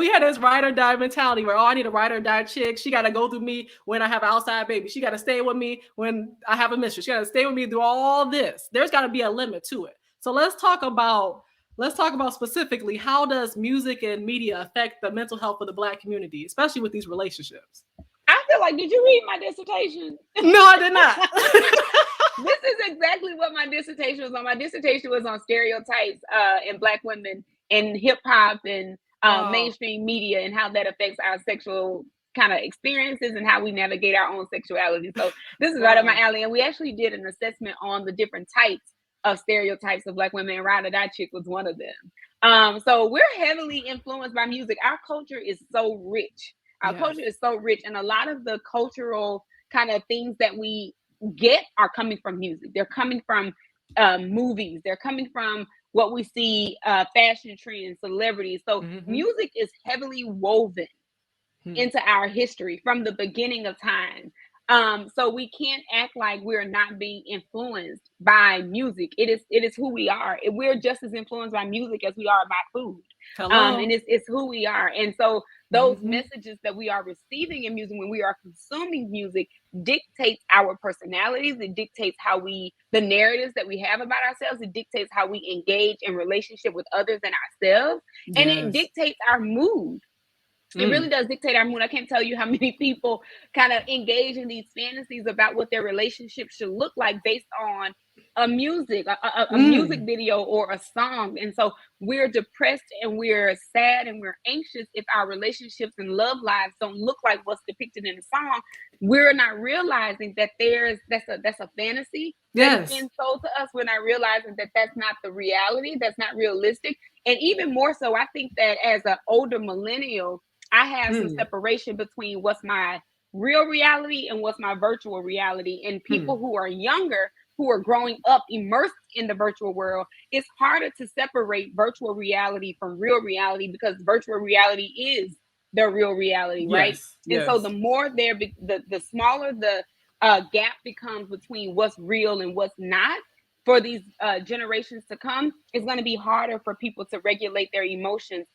We had this ride or die mentality where, oh, I need a ride or die chick. She got to go through me when I have an outside baby. She got to stay with me when I have a mistress. She got to stay with me through all this. There's got to be a limit to it. So let's talk about specifically, how does music and media affect the mental health of the Black community, especially with these relationships? I feel like, did you read my dissertation? No, I did not. This is exactly what my dissertation was on. My dissertation was on stereotypes in Black women in hip hop and Wow. mainstream media, and how that affects our sexual kind of experiences and how we navigate our own sexuality. So this is right up my Wow. alley. And we actually did an assessment on the different types of stereotypes of Black women, and Ride or Die Chick was one of them. So we're heavily influenced by music. Our culture is so rich. Our Yes. culture is so rich, and a lot of the cultural kind of things that we get are coming from music. They're coming from movies. They're coming from what we see, fashion trends, celebrities. So Mm-hmm. music is heavily woven Hmm. into our history from the beginning of time. So we can't act like we're not being influenced by music. It is who we are. We're just as influenced by music as we are by food. And Hello. it's who we are. And so those Mm-hmm. messages that we are receiving in music when we are consuming music dictates our personalities. It dictates how the narratives that we have about ourselves. It dictates how we engage in relationship with others and ourselves. And it Yes. dictates our mood. It really Mm. does dictate our mood. I can't tell you how many people kind of engage in these fantasies about what their relationship should look like based on a music Mm. video or a song. And so we're depressed and we're sad and we're anxious if our relationships and love lives don't look like what's depicted in the song. We're not realizing that that's a fantasy that is Yes. being sold to us. We're not realizing that that's not the reality. That's not realistic. And even more so, I think that as an older millennial, I have some Mm. separation between what's my real reality and what's my virtual reality. And people Hmm. who are younger, who are growing up immersed in the virtual world, it's harder to separate virtual reality from real reality, because virtual reality is the real reality, right? Yes. And so the Yes. more the smaller the gap becomes between what's real and what's not. For these generations to come, it's going to be harder for people to regulate their emotions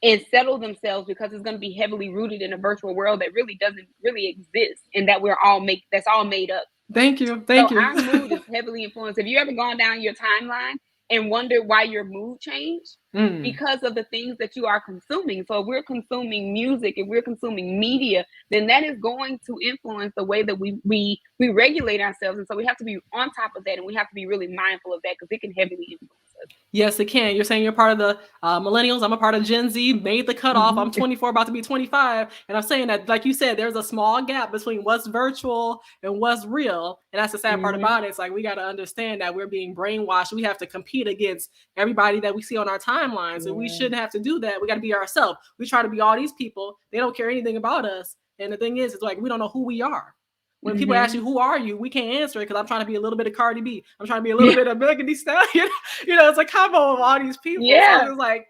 and settle themselves, because it's going to be heavily rooted in a virtual world that really doesn't really exist, and that that's all made up. Thank you. So Thank you. our mood is heavily influenced. Have you ever gone down your timeline and wondered why your mood changed? Mm. Because of the things that you are consuming. So if we're consuming music, if we're consuming media, then that is going to influence the way that we regulate ourselves. And so we have to be on top of that, and we have to be really mindful of that, because it can heavily influence us. Yes, it can. You're saying you're part of the millennials. I'm a part of Gen Z. Made the cutoff. I'm Mhm. 24, about to be 25, and I'm saying that, like you said, there's a small gap between what's virtual and what's real, and that's the sad part Mhm. about it. It's like we got to understand that we're being brainwashed. We have to compete against everybody that we see on our timelines, and we Yeah. shouldn't have to do that. We got to be ourselves. We try to be all these people. They don't care anything about us, and the thing is, it's like we don't know who we are. When people ask Mhm. you who are you, we can't answer it because I'm trying to be a little bit of Cardi B. I'm trying to be a little bit of Megan Thee Stallion. It's a combo of all these people. So I'm Yeah. just like,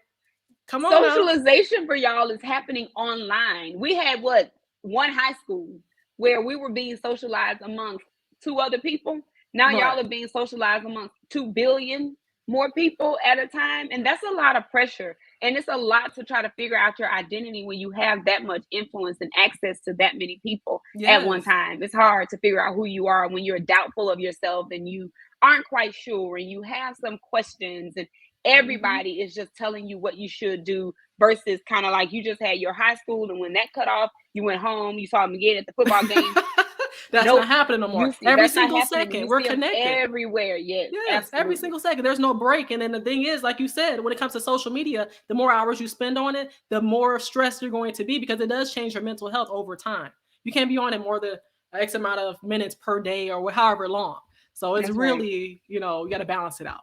come on now. Socialization for y'all is happening online. We had one high school where we were being socialized amongst two other people. Now y'all Right. are being socialized amongst 2 billion more people at a time. And that's a lot of pressure. And it's a lot to try to figure out your identity when you have that much influence and access to that many people at one Yes. time. It's hard to figure out who you are when you're doubtful of yourself and you aren't quite sure and you have some questions, and Hmm. everybody is just telling you what you should do, versus kind of like you just had your high school, and when that cut off, you went home, you saw them again at the football game. That's Nope. not happening no more. You see, Every that's not single happening. second, You we're see them connected. everywhere. Yes, Yes, every absolutely. single second. There's no break. And then the thing is, like you said, when it comes to social media, the more hours you spend on it, the more stressed you're going to be, because it does change your mental health over time. You can't be on it more than X amount of minutes per day or however long. So it's That's right. really, you got to balance it out.